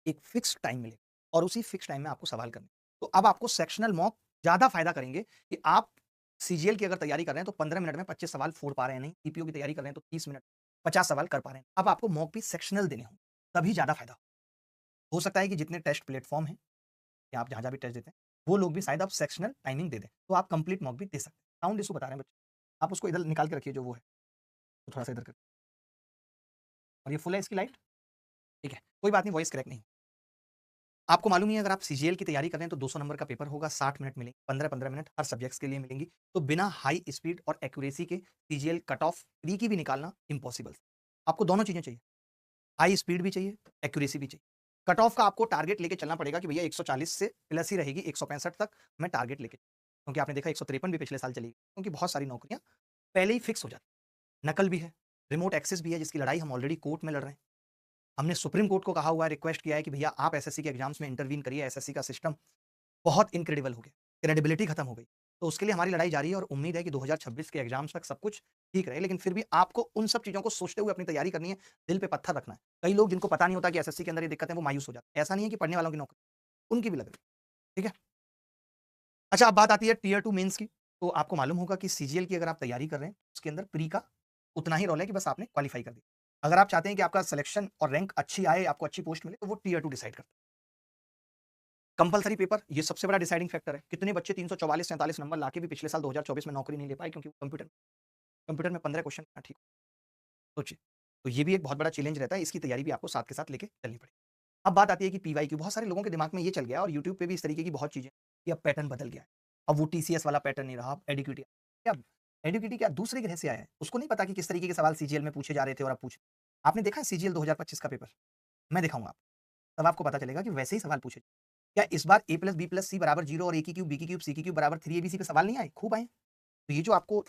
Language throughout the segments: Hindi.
एक फिक्स्ड टाइम मिलेगा और उसी फिक्स्ड टाइम में आपको सवाल करने। तो अब आपको सेक्शनल मॉक ज़्यादा फ़ायदा करेंगे कि आप सीजीएल की अगर तैयारी कर रहे हैं तो 15 मिनट में 25 सवाल फोड़ पा रहे हैं नहीं, सीपीओ की तैयारी कर रहे हैं तो 30 मिनट 50 सवाल कर पा रहे हैं। अब आपको मॉक भी सेक्शनल देने होंगे, तभी ज़्यादा फ़ायदा हो सकता है कि जितने टेस्ट प्लेटफ़ॉर्म हैं या आप जहाँ-जहाँ भी टेस्ट देते हैं, वो लोग भी शायद अब सेक्शनल टाइमिंग दे दें, तो आप कंप्लीट मॉक भी दे सकते हैं। साउंड इश्यू बता रहे हैं बच्चे, आप उसको इधर निकाल के रखिए जो वो है, तो थोड़ा-सा इधर कर और ये फुल है इसकी लाइट? ठीक है, कोई बात नहीं वॉइस क्रैक नहीं। आपको मालूम ही है अगर आप सीजीएल की तैयारी कर रहे हैं तो 200 नंबर का पेपर होगा, 60 मिनट मिलेंगे, 15-15 मिनट हर सब्जेक्ट्स के लिए मिलेंगी। तो बिना हाई स्पीड और एक्यूरेसी के सीजीएल कट ऑफ प्री की भी निकालना इम्पॉसिबल। आपको दोनों चीज़ें चाहिए, हाई स्पीड भी चाहिए, एक्यूरेसी भी चाहिए। कट ऑफ का आपको टारगेट लेके चलना पड़ेगा कि भैया 140 से प्लस ही रहेगी, 165 तक मैं टारगेट लेके क्योंकि आपने देखा 153 भी पिछले साल चली गई, क्योंकि बहुत सारी नौकरियाँ पहले ही फिक्स हो जाती हैं। नकल भी है, रिमोट एक्सेस भी है जिसकी लड़ाई हम ऑलरेडी कोर्ट में लड़ रहे हैं। हमने सुप्रीम कोर्ट को कहा हुआ है, रिक्वेस्ट किया है कि भैया आप एसएससी के एग्जाम्स में इंटरवीन करिए, एसएससी का सिस्टम बहुत इनक्रेडिबल हो गया, क्रेडिबिलिटी खत्म हो गई। तो उसके लिए हमारी लड़ाई जारी है और उम्मीद है कि 2026 के एग्जाम्स तक सब कुछ ठीक रहे, लेकिन फिर भी आपको उन सब चीज़ों को सोचते हुए अपनी तैयारी करनी है, दिल पे पत्थर रखना है। कई लोग जिनको पता नहीं होता कि एसएससी के अंदर ये दिक्कत है, वो मायूस हो जाते हैं। ऐसा नहीं है कि पढ़ने वालों की नौकरी, उनकी भी लग रही है, ठीक है? अच्छा अब बात आती है टियर 2 मेंस की, तो आपको मालूम होगा कि सीजीएल की अगर आप तैयारी कर रहे हैं, उसके अंदर प्री का उतना ही रोल है कि बस आपने क्वालीफाई कर दिया। अगर आप चाहते हैं कि आपका सिलेक्शन और रैंक अच्छी आए, आपको अच्छी पोस्ट मिले, तो वो टियर 2 डिसाइड करता है। कंपल्सरी पेपर ये सबसे बड़ा डिसाइडिंग फैक्टर है। कितने बच्चे 344-47 नंबर लाके भी पिछले साल 2024 में नौकरी नहीं ले पाए क्योंकि कंप्यूटर कंप्यूटर में 15 क्वेश्चन ठीक सोचिए। तो ये भी एक बहुत बड़ा चैलेंज रहता है, इसकी तैयारी भी आपको साथ के साथ लेके चलनी पड़ेगी। अब बात आती है कि पीवाईक्यू बहुत सारे लोगों के दिमाग में ये चल गया और यूट्यूब पे भी इस तरीके की बहुत चीज़ें कि अब पैटर्न बदल गया है। अब वो टीसीएस वाला पैटर्न नहीं रहा, अब एडुकेटी क्या एडुकेटी क्या दूसरे ग्रह से आया है। उसको नहीं पता कि किस तरीके के सवाल सीजीएल में पूछे जा रहे थे और अब पूछ आपने देखा है सीजीएल 2025 का पेपर? मैं दिखाऊँगा आपको, तब आपको पता चलेगा कि वैसे ही सवाल पूछे। क्या इस बार ए प्लस बी प्लस सी बराबर 0 और ए की क्यूब बी की क्यूब सी की क्यूब बराबर 3 एबीसी पे सवाल नहीं आए? खूब आए। तो ये जो आपको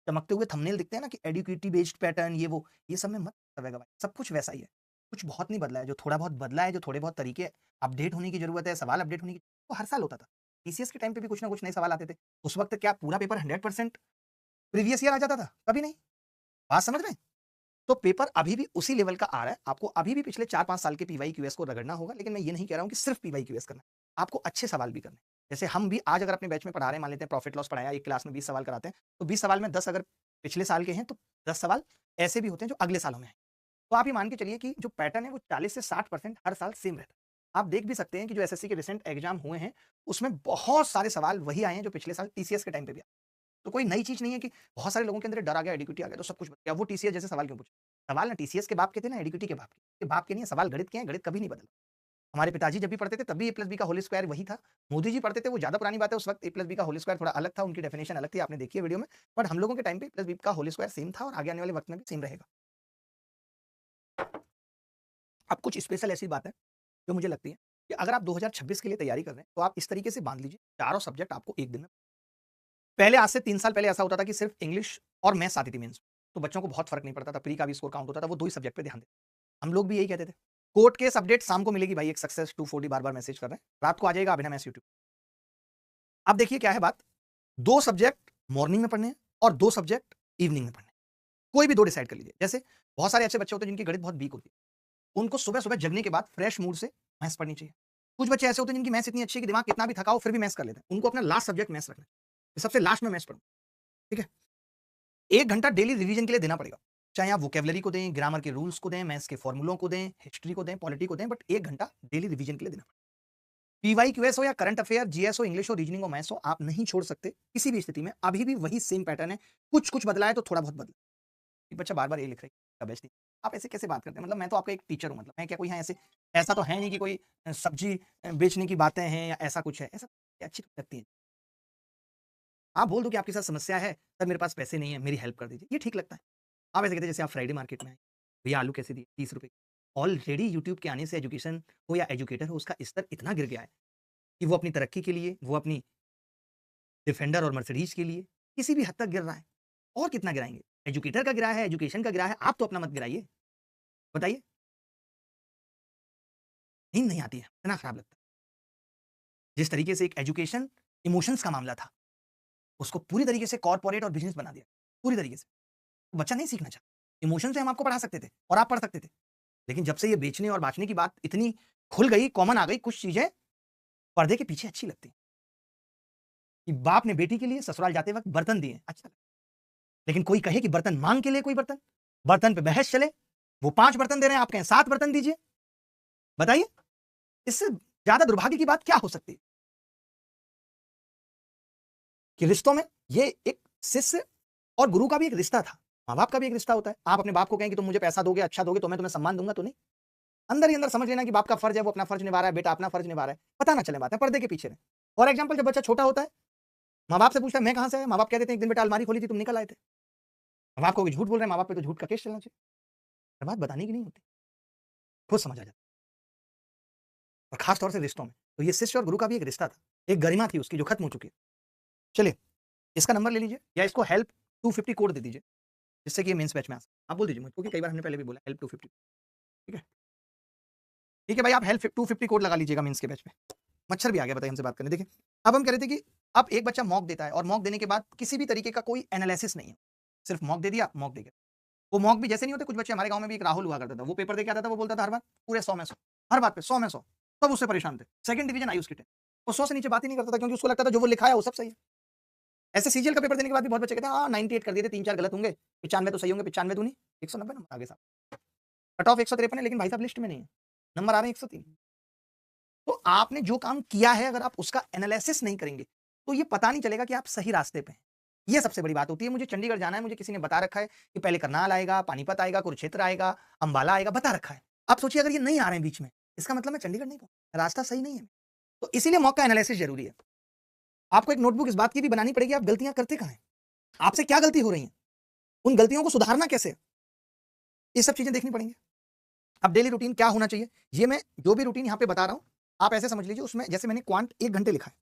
चमकते हुए थंबनेल दिखते हैं ना कि एडुकेटी बेस्ड पैटर्न ये वो, ये सब में मत दबेगा भाई, सब कुछ वैसा ही है। कुछ बहुत नहीं बदला है, जो थोड़ा बहुत बदला है, जो थोड़े बहुत तरीके अपडेट होने की ज़रूरत है, सवाल अपडेट होने की वो हर साल होता था। टीसीएस के टाइम पे भी कुछ ना कुछ नए सवाल आते थे। उस वक़्त क्या पूरा पेपर 100% प्रीवियस ईयर आ जाता था? कभी नहीं। बात समझ रहे हैं? तो पेपर अभी भी उसी लेवल का आ रहा है। आपको अभी भी पिछले 4-5 साल के पीवाईक्यूएस को रगड़ना होगा, लेकिन मैं ये नहीं कह रहा हूँ कि सिर्फ पीवाईक्यूएस करना है। आपको अच्छे सवाल भी करने हैं। जैसे हम भी आज अगर अपने बैच में पढ़ा रहे हैं, मान लेते हैं प्रॉफिट लॉस पढ़ाया, एक क्लास में 20 सवाल कराते हैं, तो 20 सवाल में 10 अगर पिछले साल के हैं, तो 10 सवाल ऐसे भी होते हैं जो अगले सालों में आएँ। तो आप ये मान के चलिए कि जो पैटर्न है वो 40 से 60% हर साल सेम रहता है। आप देख भी सकते हैं कि जो एसएससी के रिसेंट एग्ज़ाम हुए हैं, उसमें बहुत सारे सवाल वही आए हैं जो पिछले साल टीसीएस के टाइम पे भी आए। तो कोई नई चीज़ नहीं है कि बहुत सारे लोगों के अंदर डर आ गया, एडिक्विटी आ गया तो सब कुछ बदल गया। वो टीसीएस जैसे सवाल क्यों पूछे? सवाल ना टीसीएस के बाप के थे ना एडिक्विटी के बाप के। के बाप के नहीं है, सवाल गणित के हैं, गणित कभी नहीं बदला। हमारे पिताजी जब भी पढ़ते थे तब भी ए प्लस बी का होल स्क्वायर वही था। मोदी जी पढ़ते थे वो ज़्यादा पुरानी बात है, उस वक़्त ए प्लस बी का होल स्क्वायर थोड़ा अलग था, उनकी डेफिनिशन अलग थी, आपने देखी है वीडियो में। बट हम लोगों के टाइम पे ए प्लस बी का होल स्क्वायर सेम था और आगे आने वाले वक़्त में भी सेम रहेगा। अब कुछ स्पेशल ऐसी बात है, जो मुझे लगती है कि अगर आप 2026 के लिए तैयारी कर रहे हैं, तो आप इस तरीके से बाँध लीजिए, चारों सब्जेक्ट आपको 1 दिन में पहले आज से 3 साल पहले ऐसा होता था कि सिर्फ इंग्लिश और मैथ्स आती थी मेंस में, तो बच्चों को बहुत फ़र्क नहीं पड़ता था, प्री का भी स्कोर काउंट होता था, वो 2 ही सब्जेक्ट पे ध्यान देते। हम लोग भी यही कहते थे। कोर्ट केस अपडेट शाम को मिलेगी भाई, एक सक्सेस 240 बार-बार मैसेज कर रहे हैं, रात को आ जाएगा अभिनव मैथ्स यूट्यूब। अब देखिए क्या है बात, 2 सब्जेक्ट मॉर्निंग में पढ़ने हैं और 2 सब्जेक्ट इवनिंग में पढ़ने हैं। कोई भी 2 डिसाइड कर लीजिए। जैसे बहुत सारे ऐसे बच्चे होते हैं जिनकी गणित बहुत वीक होती है, उनको सुबह-सुबह जगने के बाद फ्रेश मूड से मैथ्स पढ़नी चाहिए। कुछ बच्चे ऐसे होते हैं जिनकी मैथ्स इतनी अच्छी है कि दिमाग कितना भी थका हो फिर भी मैथ्स कर लेते हैं। उनको अपना लास्ट सब्जेक्ट मैथ्स रखना है। सबसे लास्ट में मैथ्स पढ़ो, ठीक है? 1 घंटा डेली रिवीजन के लिए देना पड़ेगा। चाहे आप वोकैब्युलरी को दें, ग्रामर के रूल्स को दें, मैथ्स के फॉर्मूलों को दें, हिस्ट्री को दें, पॉलिटी को दें, बट 1 घंटा डेली रिवीजन के लिए देना पड़ेगा। पीवाईक्यूएस हो या करंट अफेयर, जीएस हो, इंग्लिश हो, रीजनिंग हो, मैथ्स हो, आप नहीं छोड़ सकते किसी भी स्थिति में। अभी भी वही सेम पैटर्न है। कुछ-कुछ बदला है तो थोड़ा बहुत बदला। एक बच्चा बार-बार ये लिख रहा है, बेस्ट नहीं। आप ऐसे कैसे बात करते हैं? मतलब मैं तो आपका एक टीचर हूँ, मतलब मैं क्या कोई यहाँ ऐसे ऐसा तो है नहीं कि कोई सब्जी बेचने की बातें हैं या ऐसा कुछ है। ऐसा अच्छी तो लगती है। आप बोल दो कि आपके साथ समस्या है, सर मेरे पास पैसे नहीं है, मेरी हेल्प कर दीजिए। ये ठीक लगता है। आप ऐसे कहते हैं जैसे आप फ्राइडे मार्केट में आए, भैया आलू कैसे दिए? ₹30। ऑलरेडी यूट्यूब के आने से एजुकेशन हो या एजुकेटर हो, उसका स्तर इतना गिर गया है कि वो अपनी तरक्की के लिए, वो अपनी डिफेंडर और मर्सिडीज़ के लिए किसी भी हद तक गिर रहा है। और कितना गिराएँगे? एजुकेटर का गिरा है, एजुकेशन का गिरा है, आप तो अपना मत गिराइए। बताइए? नींद नहीं आती है, इतना खराब लगता है। जिस तरीके से एक एजुकेशन इमोशंस का मामला था, उसको पूरी तरीके से कॉर्पोरेट और बिज़नेस बना दिया, पूरी तरीके से। तो बच्चा नहीं सीखना चाहता। इमोशन से हम आपको पढ़ा सकते थे और आप पढ़ सकते थे। लेकिन जब से ये बेचने और बाँटने की बात इतनी खुल गई, कॉमन आ गई, कुछ चीजें पर्दे के पीछे अच्छी लगती हैं कि बाप ने बेटी के लिए ससुराल जाते वक्त बर्तन दिए, अच्छा लगा। लेकिन कोई कहे कि बर्तन मांग के लिए कोई बर्तन, बर्तन पे बहस चले, वो 5 बर्तन दे रहे हैं, आप कहें 7 बर्तन दीजिए, बताइए इससे ज्यादा दुर्भाग्य की बात क्या हो सकती है? कि रिश्तों में ये एक शिष्य और गुरु का भी एक रिश्ता था, माँ बाप का भी एक रिश्ता होता है। आप अपने बाप को कहें कि तुम मुझे पैसा दोगे, अच्छा दोगे तो मैं तुम्हें सम्मान दूंगा, तो नहीं। अंदर ही अंदर समझ लेना कि बाप का फर्ज है, वो अपना फर्ज निभा रहा है, बेटा अपना फर्ज निभा रहा है, पता ना चले बातें पर्दे के पीछे रहे। फॉर एग्जाम्पल, जब बच्चा छोटा होता है, माँ बाप से पूछता है मैं कहां से आया, माँ बाप कहते हैं एक दिन बेटा अलमारी खोली थी तुम निकल आए थे। अब आपको झूठ बोल रहे हैं, माँ बाप पे तो झूठ का केस चलना चाहिए। बात बताने की नहीं होती, खुद समझ आ जाता है। और खास तौर से रिश्तों में तो ये शिष्य और गुरु का भी एक रिश्ता था, एक गरिमा थी उसकी जो खत्म हो चुकी है। चलिए, इसका नंबर ले लीजिए या इसको हेल्प 250 कोड दे दीजिए, जिससे कि ये मेंस बैच में आ सके। आप बोल दीजिए मुझको, क्योंकि कई बार हमने पहले भी बोला हेल्प 250। ठीक है, ठीक है भाई, आप हेल्प 250 कोड लगा लीजिएगा मेंस के बैच में। मच्छर भी आ गया, बताइए हमसे बात करने। देखिए, अब हम कह रहे थे कि अब एक बच्चा मॉक देता है और मॉक देने के बाद किसी भी तरीके का कोई एनालिसिस नहीं है, सिर्फ मॉक दे दिया, मॉक दे गया। वो मॉक भी जैसे नहीं होते, कुछ बच्चे हमारे गांव में भी एक राहुल हुआ करता था, वो पेपर दे के आता था, वो बोलता था हर बार पूरे 100 में 100, हर बात पे 100 में 100, सब उससे परेशान थे। सेकंड डिवीजन आई उसकी टीम, वो 100 से नीचे बात ही नहीं करता था, क्योंकि उसको लगता था जो वो लिखा है वो सब सही है। ऐसे सीजीएल का पेपर देने के बाद भी बहुत बच्चे कहते हैं हाँ 98 कर दिए थे, 3-4 गलत होंगे, 95 तो सही होंगे, 95 तो नहीं, 190 नंबर आगे साहब। कट ऑफ 153 है, लेकिन भाई साहब लिस्ट में नहीं है, नंबर आ रहे हैं 103। तो आपने जो काम किया है, अगर आप उसका एनालिसिस नहीं करेंगे तो ये पता नहीं चलेगा कि आप सही रास्ते पे हैं। ये सबसे बड़ी बात होती है। मुझे चंडीगढ़ जाना है, मुझे किसी ने बता रखा है कि पहले करनाल आएगा, पानीपत आएगा, कुरुक्षेत्र आएगा, अंबाला आएगा, बता रखा है। आप सोचिए अगर ये नहीं आ रहे हैं बीच में, इसका मतलब मैं चंडीगढ़ नहीं पहुंचा, रास्ता सही नहीं है। तो इसीलिए मॉक का एनालिसिस जरूरी है। आपको एक नोटबुक इस बात की भी बनानी पड़ेगी, आप गलतियां करते कहां हैं, आपसे क्या गलती हो रही है, उन गलतियों को सुधारना कैसे, ये सब चीजें देखनी पड़ेंगी। अब डेली रूटीन क्या होना चाहिए, ये मैं जो भी रूटीन यहाँ पे बता रहा हूँ, आप ऐसे समझ लीजिए, उसमें जैसे मैंने क्वांट 1 घंटे लिखा है,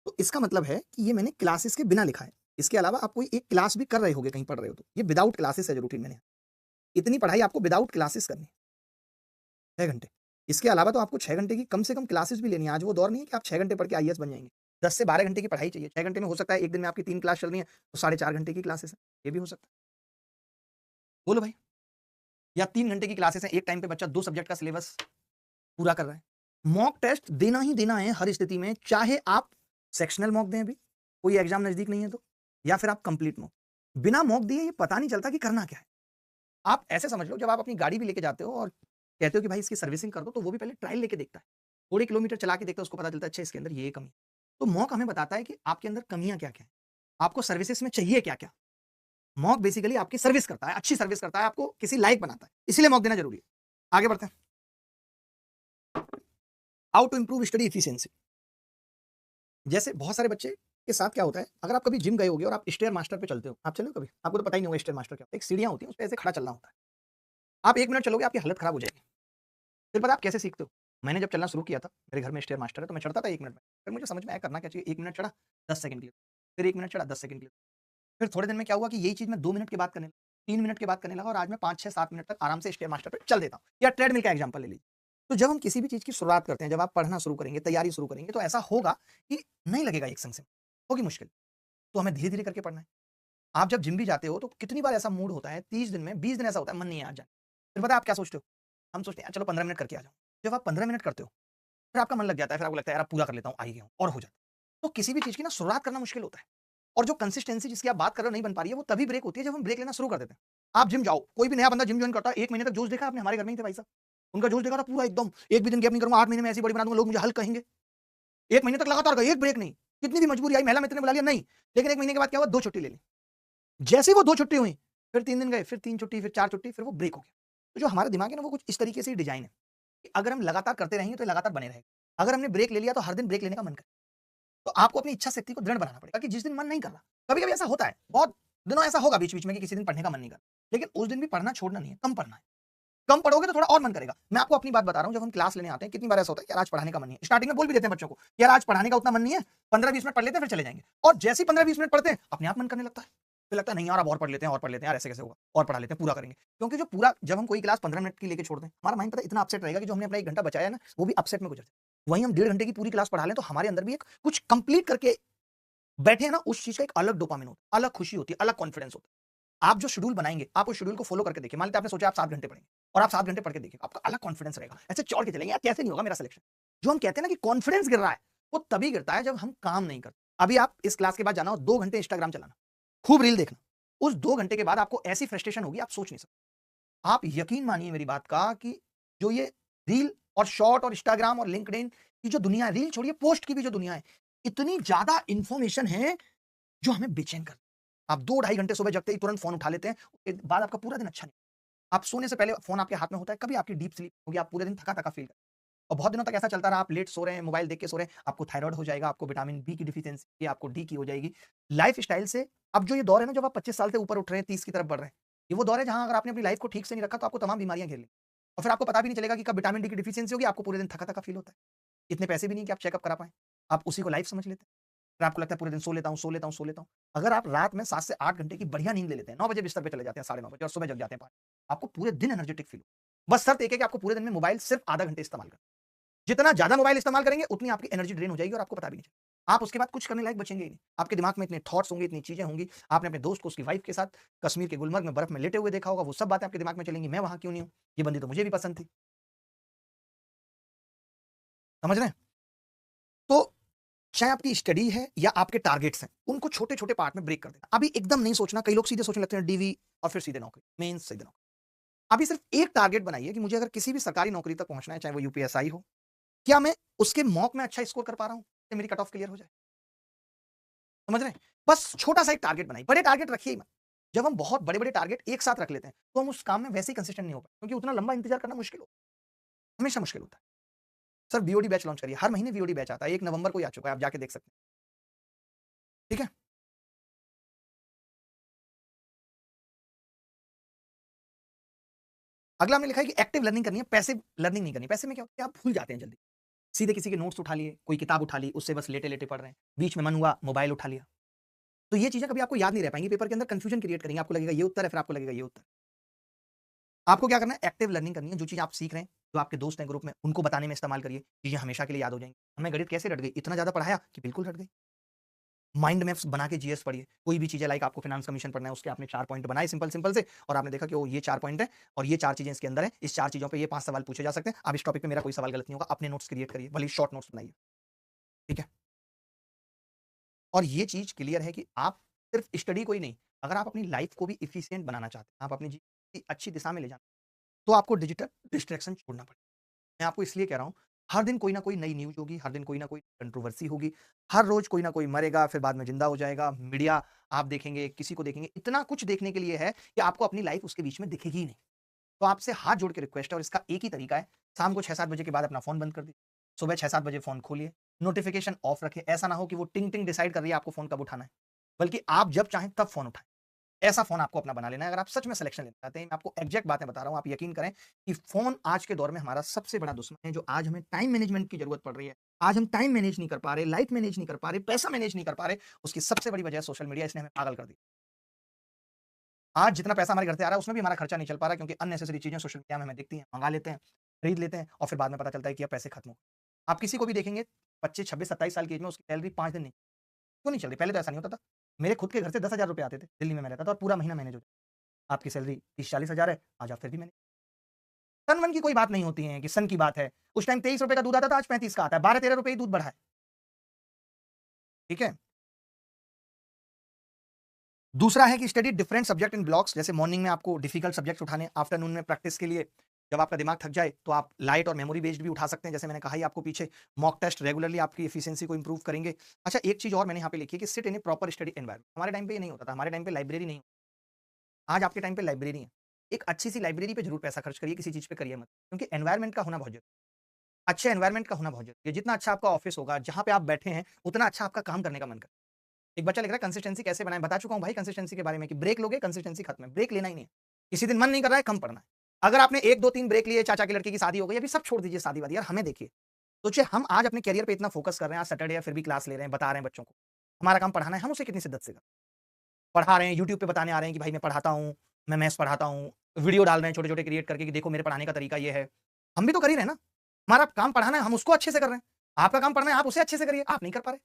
तो इसका मतलब है कि ये मैंने क्लासेस के बिना लिखा है। इसके अलावा आप कोई एक क्लास भी कर रहे होगे, कहीं पढ़ रहे हो, तो ये विदाउट क्लासेस है जो रूटीन मैंने। इतनी पढ़ाई आपको विदाउट क्लासेस करनी है, 6 घंटे। इसके अलावा तो आपको 6 घंटे की कम से कम क्लासेस भी लेनी है। आज वो दौर नहीं है कि आप 6 घंटे पढ़ के आईएएस बन जाएंगे। 10 से 12 घंटे की पढ़ाई चाहिए। 6 घंटे में हो सकता है एक दिन में आपकी 3 क्लास चल रही है, तो 4.5 घंटे की क्लासेस है, ये भी हो सकता है। बोलो भाई, या 3 घंटे की क्लासेस है, एक टाइम पे बच्चा 2 सब्जेक्ट का सिलेबस पूरा कर रहा है। मॉक टेस्ट देना ही देना है हर स्थिति में, चाहे आप सेक्शनल मॉक दें, अभी कोई एग्जाम नजदीक नहीं है तो, या फिर आप कंप्लीट मॉक। बिना मॉक दिए ये पता नहीं चलता कि करना क्या है। आप ऐसे समझ लो, जब आप अपनी गाड़ी भी लेके जाते हो और कहते हो कि भाई इसकी सर्विसिंग कर दो, तो वो भी पहले ट्रायल लेके देखता है, थोड़ी किलोमीटर चला के देखता है, उसको पता चलता है अच्छा इसके अंदर ये कमी। तो मॉक हमें बताता है कि आपके अंदर कमियां क्या क्या है, आपको सर्विसेज में चाहिए क्या क्या। मॉक बेसिकली आपकी सर्विस करता है, अच्छी सर्विस करता है, आपको किसी लायक बनाता है, इसीलिए मॉक देना जरूरी है। आगे बढ़ते हैं, how to improve study efficiency. जैसे बहुत सारे बच्चे के साथ क्या होता है, अगर आप कभी जिम गए होगे और आप स्टेयर मास्टर पे चलते हो, आप चले हो कभी, आपको तो पता ही नहीं होगा स्टेयर मास्टर क्या होता है। एक सीढ़ियां होती हैं, उस पे ऐसे खड़ा चलना होता है। आप 1 मिनट चलोगे, आपकी हालत खराब हो जाएगी। फिर पता आप कैसे सीखते हो, मैंने जब चलना शुरू किया था, मेरे घर में स्टेयर मास्टर है, तो मैं चढ़ता था 1 मिनट में। फिर मुझे समझ में आया करना क्या चाहिए, 1 मिनट चढ़ा, 10 सेकंड के लिए, फिर 1 मिनट चढ़ा, 10 सेकंड के लिए। फिर थोड़े दिन में क्या हुआ कि यही चीज मैं 2 मिनट के बाद करने लगा, 3 मिनट के बाद करने लगा, और आज मैं 5, 6, 7 मिनट तक आराम से स्टेयर मास्टर पे चल देता हूँ। या ट्रेडमिल का एग्जांपल ले लीजिए। तो जब हम किसी भी चीज की शुरुआत करते हैं, जब आप पढ़ना शुरू करेंगे, तैयारी शुरू करेंगे, तो ऐसा होगा कि नहीं लगेगा एक संग से, होगी मुश्किल, तो हमें धीरे धीरे करके पढ़ना है। आप जब जिम भी जाते हो, तो कितनी बार ऐसा मूड होता है, 30 दिन में 20 दिन ऐसा होता है मन नहीं है आज जाने। फिर पता है आप क्या सोचते हो, हम सोचते हैं चलो 15 मिनट करके आ जाओ। जब आप 15 मिनट करते हो, फिर आपका मन लग जाता है, फिर आपको लगता है यार अब पूरा कर लेता हूँ, आ ही गया हूँ, और हो जाता है। तो किसी भी चीज की ना शुरुआत करना मुश्किल होता है, और जो कंसिस्टेंसी जिसकी आप बात कर रहे हो नहीं बन पा रही है, वो तभी ब्रेक होती है जब हम ब्रेक लेना शुरू कर देते हैं। आप जिम जाओ, कोई भी नया बंदा जिम ज्वाइन करता है, 1 महीने तक जोश देखा आपने, हमारे घर में ही थे भाई साहब, उनका जोश देखा था पूरा एकदम, एक भी दिन गैप नहीं करूंगा, 8 महीने में ऐसी बॉडी बना दूंगा, लोग मुझे हल्क कहेंगे। 1 महीने तक लगातार गए, एक ब्रेक नहीं। कितनी भी मजबूरी आई, महिला मित्र ने बुला लिया, नहीं। लेकिन 1 महीने के बाद क्या हुआ, 2 छुट्टी ले ली। जैसे ही वो 2 छुट्टी हुई, फिर 3 दिन गए, फिर 3 छुट्टी, फिर 4 छुट्टी, फिर वो ब्रेक हो गया। तो जो हमारा दिमाग है ना, वो कुछ इस तरीके से ही डिजाइन है कि अगर हम लगातार करते रहेंगे तो लगातार बने रहेंगे। अगर हमने ब्रेक ले लिया तो हर दिन ब्रेक लेने का मन करे। तो आपको अपनी इच्छा शक्ति को दृढ़ बनाना पड़ेगा कि जिस दिन मन नहीं कर रहा, कभी-कभी ऐसा होता है, बहुत दिनों ऐसा होगा बीच-बीच में कि किसी दिन पढ़ने का मन नहीं कर रहा, लेकिन उस दिन भी पढ़ना छोड़ना नहीं है, कम पढ़ना है। कम पढ़ोगे तो थोड़ा और मन करेगा। मैं आपको अपनी बात बता रहा हूँ, जब हम क्लास लेने आते हैं, कितनी बार ऐसा होता है, यार आज पढ़ाने का मन नहीं है। स्टार्टिंग में बोल भी देते हैं बच्चों को, यार आज पढ़ाने का उतना मन नहीं है, 15-20 मिनट पढ़ लेते हैं, फिर चले जाएंगे। और जैसे ही 15-20 मिनट पढ़ते हैं, अपने आप मन करने लगता है। फिर लगता है नहीं यार अब और पढ़ लेते हैं, और पढ़ लेते हैं, यार ऐसे कैसे होगा, और पढ़ा लेते हैं, पूरा करेंगे। क्योंकि जो पूरा, जब हम कोई क्लास 15 मिनट की लेके छोड़ते हैं, हमारा माइंड पता है इतना अपसेट रहेगा कि जो हमने अपना 1 घंटा बचाया है ना, वो भी अपसेट में गुजर जाए। वहीं हम 1.5 घंटे की पूरी क्लास पढ़ा लें, तो हमारे अंदर भी एक कुछ कंप्लीट करके बैठे हैं ना, उस चीज का एक अलग डोपामिन होता है, अलग खुशी होती है, अलग कॉन्फिडेंस होता है। आप जो शेड्यूल बनाएंगे, आप उस शेड्यूल को फॉलो करके देखिए। मान लीजिए आपने सोचा आप 7 घंटे पढ़ेंगे, और आप 7 घंटे पढ़ के देखिए, आपका अलग कॉन्फिडेंस रहेगा। ऐसे चौड़ के चलेंगे, यार कैसे नहीं होगा मेरा सिलेक्शन। जो हम कहते हैं ना कि कॉन्फिडेंस गिर रहा है, वो तभी गिरता है जब हम काम नहीं करते। अभी आप इस क्लास के बाद जाना हो 2 घंटे इंस्टाग्राम चलाना, खूब रील देखना। उस 2 घंटे के बाद आपको ऐसी फ्रस्ट्रेशन होगी, आप सोच नहीं सकते। आप यकीन मानिए मेरी बात का कि जो ये रील और शॉर्ट और इंस्टाग्राम और लिंक्डइन की जो दुनिया है, रील छोड़िए पोस्ट की भी जो दुनिया है, इतनी ज़्यादा इन्फॉर्मेशन है जो हमें बेचैन कर। आप 2 ढाई घंटे सुबह जगते ही तुरंत फ़ोन उठा लेते हैं, उसके बाद आपका पूरा दिन अच्छा नहीं। आप सोने से पहले फ़ोन आपके हाथ में होता है, कभी आपकी डीप स्लीप होगी, आप पूरे दिन थका-थका फ़ील करते हैं। और बहुत दिनों तक ऐसा चलता रहा, आप लेट सो रहे हैं, मोबाइल देख के सो रहे हैं, आपको थायरॉइड हो जाएगा, आपको विटामिन बी की डिफिशियंसी, आपको डी की हो जाएगी। लाइफ़स्टाइल से अब जो ये दौर है ना, जब आप 25 साल से ऊपर उठ रहे हैं, 30 की तरफ बढ़ रहे हैं, ये वो दौर है जहाँ अगर आपने अपनी लाइफ़ को ठीक से नहीं रखा, तो आपको तमाम बीमारियाँ घेर लेंगी। और फिर आपको पता भी नहीं चलेगा कि कब विटामिन डी की डिफिशियंसी होगी, आपको पूरे दिन थका-थका फ़ील होता है। इतने पैसे भी नहीं कि आप चेकअप करा पाएँ। आप उसी को लाइफ़ समझ लेते हैं। फिर आपको लगता है पूरे दिन सो लेता हूँ, सो लेता हूँ, सो लेता हूँ। अगर आप रात में 7 से 8 घंटे की बढ़िया नींद ले लेते हैं, 9 बजे बिस्तर पे चले जाते हैं, साढ़े 9 बजे और सुबह जग जाते हैं 5, आपको पूरे दिन एनर्जेटिक फ़ील होगा। बस शर्त एक है कि आपको पूरे दिन में मोबाइल सिर्फ़ आधा घंटे इस्तेमाल करना है। जितना ज़्यादा मोबाइल इस्तेमाल करेंगे, उतनी आपकी एनर्जी ड्रेन हो जाएगी और आपको पता भी नहीं चलेगा। आप उसके बाद कुछ करने लायक बचेंगे ही नहीं। आपके दिमाग में इतने थॉट्स होंगे, इतनी चीज़ें होंगी। आपने अपने दोस्त को उसकी वाइफ़ के साथ कश्मीर के गुलमर्ग में बर्फ़ में लेटे हुए देखा होगा, वो सब बातें आपके दिमाग में चलेंगी, मैं वहाँ क्यों नहीं हूँ? ये बंदी तो मुझे भी पसंद थी। समझ रहे हैं? तो चाहे आपकी स्टडी है या आपके टारगेट्स हैं, उनको छोटे-छोटे पार्ट में ब्रेक कर देना। अभी एकदम नहीं सोचना, कई लोग सीधे सोचने लगते हैं डीवी और फिर सीधे नौकरी, मेंस सीधे नौकरी। अभी सिर्फ एक टारगेट बनाइए कि मुझे अगर किसी भी सरकारी नौकरी तक पहुँचना है, चाहे वो यूपीएसआई हो, क्या मैं उसके मॉक में अच्छा स्कोर कर पा रहा हूँ? कि मेरी कट ऑफ क्लियर हो जाए? समझ रहे हैं? बस छोटा-सा एक टारगेट बनाइए, बड़े टारगेट रखिए ही मत। जब हम बहुत बड़े-बड़े टारगेट एक साथ रख लेते हैं, तो हम उस काम में वैसे ही कंसिस्टेंट नहीं हो पाते, क्योंकि उतना लंबा इंतज़ार करना मुश्किल होता है, हमेशा मुश्किल होता है। सर बीओडी बैच लॉन्च करिए, हर महीने बीओडी बैच आता है, 1 नवंबर को ही आ चुका है, आप जाके देख सकते हैं। ठीक है? अगला हमने लिखा है कि एक्टिव लर्निंग करनी है, पैसिव लर्निंग नहीं करनी। पैसिव में क्या होता है, आप भूल जाते हैं जल्दी। सीधे किसी के नोट्स उठा लिए, कोई किताब उठा ली, उससे बस लेटे-लेटे पढ़ रहे हैं। बीच में मन हुआ, मोबाइल उठा लिया। तो ये चीज़ें कभी आपको याद नहीं रह पाएँगी, पेपर के अंदर कन्फ्यूजन क्रिएट करेंगे, आपको लगेगा ये उत्तर है, फिर आपको लगेगा ये उत्तर। आपको क्या करना है, एक्टिव लर्निंग करनी है, जो चीज़ आप सीख रहे हैं, जो आपके दोस्त हैं ग्रुप में, उनको बताने में इस्तेमाल करिए, चीज़ें हमेशा के लिए याद हो जाएँगी। हमें गणित कैसे रट गई? इतना ज़्यादा पढ़ाया कि बिल्कुल रट गई। माइंड मैप्स बना के जीएस पढ़िए। कोई भी चीज़ है लाइक आपको फाइनेंस कमीशन पढ़ना है, उसके आपने 4 पॉइंट बनाए सिंपल-सिंपल से और आपने देखा कि ओह! ये 4 पॉइंट है और ये 4 चीज़ें इसके अंदर हैं। इस 4 चीज़ों पे ये 5 सवाल पूछे जा सकते हैं। अब इस टॉपिक पे मेरा कोई सवाल गलत नहीं होगा। अपने नोट्स क्रिएट करिए, भले ही शॉर्ट नोट्स बनाइए। ठीक है? और ये चीज़ क्लियर है कि आप सिर्फ स्टडी को ही नहीं, अगर आप अपनी लाइफ़ को भी एफिशिएंट बनाना चाहते हैं, आप अपनी जीवन की अच्छी दिशा में ले जाना, तो आपको डिजिटल डिस्ट्रैक्शन छोड़ना पड़ेगा। मैं आपको इसलिए कह रहा हूँ, हर दिन कोई ना कोई नई न्यूज़ होगी, हर दिन कोई ना कोई कंट्रोवर्सी होगी, हर रोज़ कोई ना कोई मरेगा, फिर बाद में ज़िंदा हो जाएगा। मीडिया आप देखेंगे, किसी को देखेंगे, इतना कुछ देखने के लिए है कि आपको अपनी लाइफ़ उसके बीच में दिखेगी ही नहीं। तो आपसे हाथ जोड़ के रिक्वेस्ट है और इसका एक ही तरीका है, शाम को 6-7 बजे के बाद अपना फ़ोन बंद कर दीजिए। सुबह 6-7 बजे फ़ोन खोलिए, नोटिफ़िकेशन ऑफ रखिए। ऐसा ना हो कि वो टिंग-टिंग डिसाइड कर रही है आपको फ़ोन कब उठाना है, बल्कि आप जब चाहें तब फ़ोन उठाएँ। ऐसा फ़ोन आपको अपना बना लेना है, अगर आप सच में सिलेक्शन लेना चाहते हैं। मैं आपको एग्ज़ैक्ट बातें बता रहा हूँ, आप यकीन करें कि फ़ोन आज के दौर में हमारा सबसे बड़ा दुश्मन है, जो आज हमें टाइम मैनेजमेंट की ज़रूरत पड़ रही है। आज हम टाइम मैनेज नहीं कर पा रहे, लाइफ़ मैनेज नहीं कर पा रहे, पैसा मैनेज नहीं कर पा रहे, उसकी सबसे बड़ी वजह है सोशल मीडिया, इसने हमें पागल कर दिया। आज जितना पैसा हमारे घर से आ रहा है, उसमें भी हमारा खर्चा नहीं चल पा रहा है, क्योंकि अननेसेसरी चीज़ें सोशल मीडिया में हमें दिखती हैं, मँगा लेते हैं, खरीद लेते हैं और फिर बाद में पता चलता है कि अब पैसे खत्म हो गए। आप किसी को भी देखेंगे 25, 26, 27 साल की एज में उसकी सैलरी 5 दिन नहीं, क्यों नहीं चल रही? पहले तो ऐसा नहीं होता था। मेरे खुद के घर से 10,000 रुपए आते थे, दिल्ली में मैं रहता था और पूरा महीना मैनेज हो जाता। आपकी सैलरी 30-40 हज़ार है, आज आप फिर भी मैनेज। सन-वन की कोई बात नहीं होती है कि सन की बात है। उस टाइम ₹23 का दूध आता था, आज 35 का आता है, 12-13 रुपए ही दूध बढ़ा है। ठीक है? दूसरा है कि study different subject in blocks, जैसे मॉर्निंग में आपको डिफिकल्ट सब्जेक्ट्स उठाने, आफ्टरनून में प्रैक्टिस के लिए जब आपका दिमाग थक जाए, तो आप लाइट और मेमोरी बेस्ड भी उठा सकते हैं। जैसे मैंने कहा ही आपको पीछे, मॉक टेस्ट रेगुलरली आपकी एफिशिएंसी को इंप्रूव करेंगे। अच्छा, एक चीज़ और मैंने यहाँ पे लिखी है कि sit in A proper study environment. हमारे टाइम पे ये नहीं होता था, हमारे टाइम पे लाइब्रेरी नहीं, आज आपके टाइम पे लाइब्रेरी है। एक अच्छी-सी लाइब्रेरी पे ज़रूर पैसा खर्च करिए, किसी चीज़ पे करिए मत, क्योंकि एनवायरनमेंट का होना बहुत ज़रूरी है। अच्छे एनवायरनमेंट का होना बहुत ज़रूरी है। जितना अच्छा आपका ऑफिस होगा, जहाँ पे आप बैठे हैं, उतना अच्छा आपका काम करने का मन करेगा। एक बच्चा लिख रहा है कंसिस्टेंसी कैसे बनाएँ? बता चुका हूँ भाई कंसिस्टेंसी के बारे में कि ब्रेक लोगे कंसिस्टेंसी खत्म है, ब्रेक लेना ही नहीं है। किसी दिन मन नहीं कर रहा है, कम पढ़ना है। अगर आपने 1, 2, 3 ब्रेक लिए, चाचा के लड़के की शादी हो गई, अभी सब छोड़ दीजिए शादी-वादी, यार हमें देखिए। सोचिए हम आज अपने करियर पे इतना फोकस कर रहे हैं, आज सैटरडे है फिर भी क्लास ले रहे हैं, बता रहे हैं बच्चों को। हमारा काम पढ़ाना है, हम उसे कितनी शिद्दत से करें। पढ़ा रहे हैं, यूट्यूब पे बताने आ रहे हैं कि भाई मैं पढ़ाता हूँ, मैं मैथ्स पढ़ाता हूँ, वीडियो डाल रहे हैं छोटे-छोटे क्रिएट करके कि देखो मेरे पढ़ाने का तरीका ये है। हम भी तो कर ही रहे हैं ना। हमारा काम पढ़ाना है, हम उसको अच्छे से कर रहे हैं। आपका काम पढ़ना है, आप उसे अच्छे से करिए, आप नहीं कर पा रहे।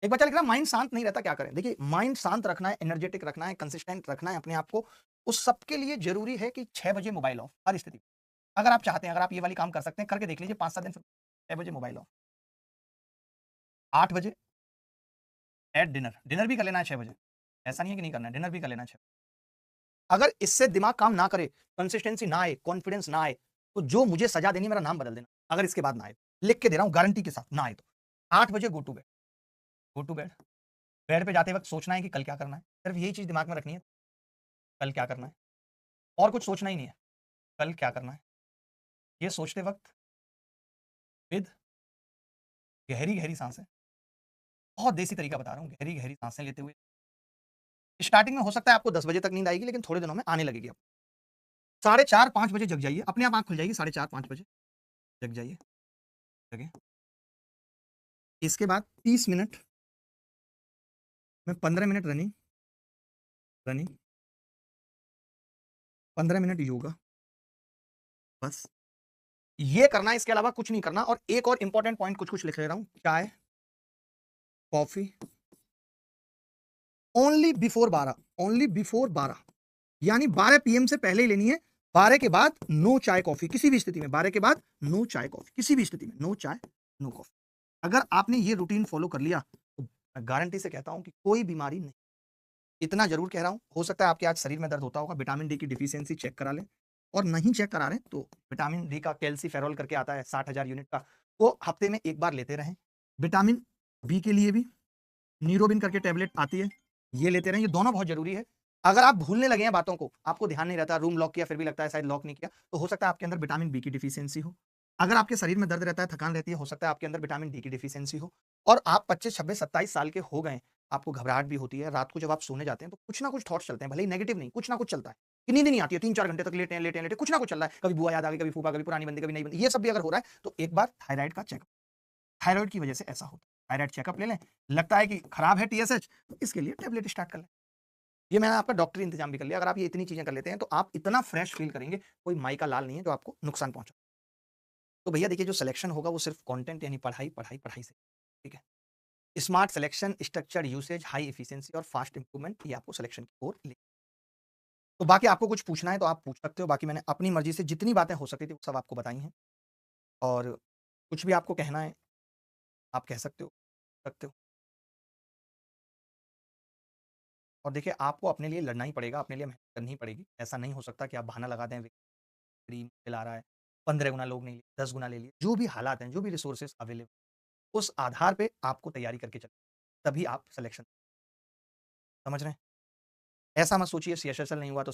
एक बच्चा लिख रहा है माइंड शांत नहीं रहता, क्या करें? देखिए माइंड शांत रखना है, एनर्जेटिक रखना है, कंसिस्टेंट रखना है अपने आप को, उस सब के लिए ज़रूरी है कि 6 बजे मोबाइल ऑफ, हर स्थिति में। अगर आप चाहते हैं, अगर आप ये वाली काम कर सकते हैं, करके देख लीजिए 5-7 दिन, फिर 6 बजे मोबाइल ऑफ, 8 बजे एट डिनर, डिनर भी कर लेना है 6 बजे। ऐसा नहीं है कि नहीं करना है, डिनर भी कर लेना है 6। अगर इससे दिमाग काम ना करे, कंसिस्टेंसी ना आए, कॉन्फिडेंस ना आए, तो जो मुझे सज़ा देनी है मेरा नाम बदल देना, अगर इसके बाद ना आए। लिख के दे रहा हूँ गारंटी के साथ, ना आए तो। 8 बजे go to bed, go to bed. Bed पे जाते वक़्त सोचना है कि कल क्या करना है, सिर्फ यही चीज़ दिमाग में रखनी है, कल क्या करना है, और कुछ सोचना ही नहीं है, कल क्या करना है। ये सोचते वक़्त विद गहरी-गहरी साँसें, बहुत देसी तरीका बता रहा हूँ, गहरी-गहरी साँसें लेते हुए स्टार्टिंग में हो सकता है आपको 10 बजे तक नींद आएगी, लेकिन थोड़े दिनों में आने लगेगी अब। साढ़े 4-5 बजे जग जाइए, अपने आप आँख खुल जाएगी, साढ़े 4-5 बजे जग जाइए, जगें। इसके बाद 30 मिनट में 15 minute running, running, 15 minute yoga, बस। ये करना है, इसके अलावा कुछ नहीं करना। और एक और इम्पोर्टेंट पॉइंट कुछ-कुछ लिख ले रहा हूँ, चाय, coffee, only before 12, only before 12, यानी 12 पीएम से पहले ही लेनी है। 12 के बाद नो चाय, कॉफ़ी, किसी भी स्थिति में 12 के बाद नो चाय, कॉफ़ी, किसी भी स्थिति में नो चाय, नो कॉफ़ी। अगर आपने ये रूटीन फ़ॉलो कर लिया, तो मैं गारंटी से कहता हूँ कि कोई बीमारी नहीं। इतना ज़रूर कह रहा हूँ, हो सकता है आपके आज शरीर में दर्द होता होगा, विटामिन डी की डेफिशिएंसी चेक करा लें, और नहीं चेक करा रहे हैं, तो विटामिन डी का कैल्सिफेरॉल करके आता है 60,000 यूनिट का, वो हफ्ते में 1 बार लेते रहें। विटामिन बी के लिए भी न्यूरोबिन करके टैबलेट आती है, ये लेते रहें, ये दोनों बहुत ज़रूरी है। अगर आप भूलने लगे हैं बातों को, आपको ध्यान नहीं रहता, रूम लॉक किया फिर भी लगता है शायद लॉक नहीं किया, तो हो सकता है आपके अंदर विटामिन बी की डेफिशिएंसी हो। अगर आपके शरीर में दर्द रहता है, थकान रहती है, हो सकता है आपके अंदर विटामिन डी की डेफिशिएंसी हो। और आप 25, 26, 27 साल के हो गए, आपको घबराहट भी होती है, रात को जब आप सोने जाते हैं, तो कुछ ना कुछ थॉट्स चलते हैं, भले ही नेगेटिव नहीं, कुछ ना कुछ चलता है, कि नींद ही नहीं आती है, 3-4 घंटे तक लेटे हैं, लेटे हैं, लेटे हैं, कुछ ना कुछ चल रहा है, कभी बुआ याद आ गई, कभी फूफा, कभी पुरानी बंदी, कभी नई बंदी, ये सब भी अगर हो रहा है, तो एक बार थायराइड का चेकअप, थायराइड की वजह से ऐसा होता है, थायराइड चेकअप ले लें, लगता है कि खराब है टीएसएच, तो इसके लिए टैबलेट स्टार्ट कर लें। ये मैंने आपका डॉक्टरी इंतजाम भी कर लिया। अगर आप ये इतनी चीज़ें कर लेते हैं, तो आप इतना फ्रेश फ़ील करेंगे, कोई माई का लाल नहीं है जो आपको नुकसान पहुँचा। तो भैया देखिए, जो सिलेक्शन होगा वो सिर्फ़ कंटेंट यानी पढ़ाई, पढ़ाई, पढ़ाई से, ठीक है? Smart selection, structured usage, high efficiency और फास्ट इंप्रूवमेंट, ये आपको सिलेक्शन की ओर ले। तो बाकी आपको कुछ पूछना है तो आप पूछ सकते हो, बाकी मैंने अपनी मर्ज़ी से जितनी बातें हो सकती थी, वो सब आपको बताई हैं। और कुछ भी आपको कहना है, आप कह सकते हो, सकते हो। और देखिए, आपको अपने लिए लड़ना ही पड़ेगा, अपने लिए मेहनत करनी ही पड़ेगी। ऐसा नहीं हो सकता कि आप बहाना लगा दें, क्रीम खिला रहा है, 15 गुना लोग नहीं लिए, 10 गुना ले लिए। जो भी हालात हैं, जो भी रिसोर्सेज़ अवेलेबल, उस आधार पे आपको तैयारी करके चलें, तभी आप सिलेक्शन समझ रहे हैं? ऐसा मत सोचिए सीएसएसएल नहीं हुआ तो